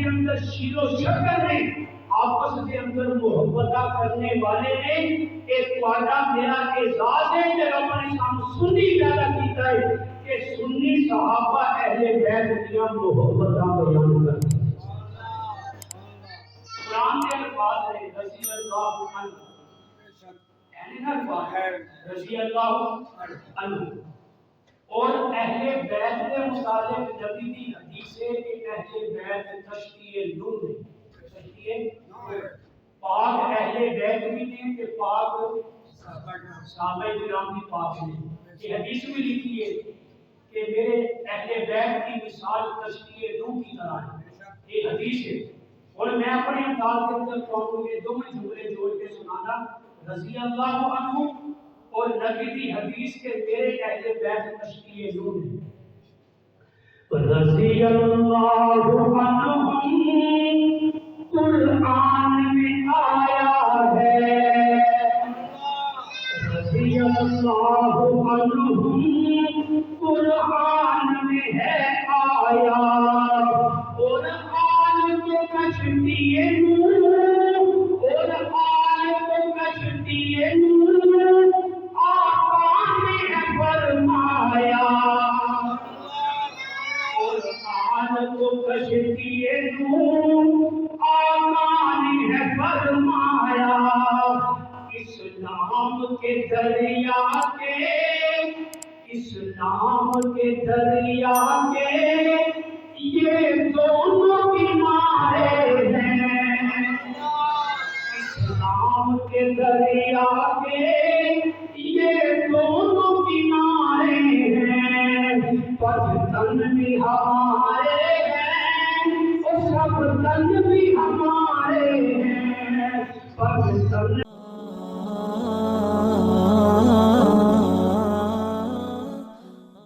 اندر شیر و شکر نے آپس کے اندر محبت کرنے والے نے ایک وعدہ میرا اعزاز ہے کہ رب نے ہم سنی پیدا کیتا ہے کہ سنی صحابہ اہل بیت کی محبت بیان کرتے ہیں. قرآن کے الفاظ ہے رضی اللہ عنہ رضی اللہ عنہ اور اہل بیت کے متعلق نبی کی حدیث ہے کہ اہل بیت کشتی نوح ہے. کشتی پاک اہل بیت بھی ہیں کہ پاک صحابہ کرام بھی پاک ہیں. یہ حدیث میں لکھی ہے کہ میرے اہل بیت کی مثال کشتی نوح کی طرح ہے. یہ حدیث ہے اور میں اپنے انداز کے اندر قوم کے دو جملے جوڑ کے سنانا. رضی اللہ عنہ اور نبی کی حدیث کے میرے اہل بیت کشتی نوح ہیں. رضی اللہ عنہ قرآن میں آیا ہے. رضی اللہ عنہ قرآن میں ہے آیا. قرآن کو کشتی نوح اور آل کو کشتی نوح آقا نے فرمایا. قرآن کو کشتی نوح آقا نے فرمایا. اسلام کے دریا کے یہ دونوں کنارے ہیں. اسلام کے دریا کے یہ دونوں کنارے ہیں. پتن بھی ہمارے ہیں اور سب تن بھی ہمارے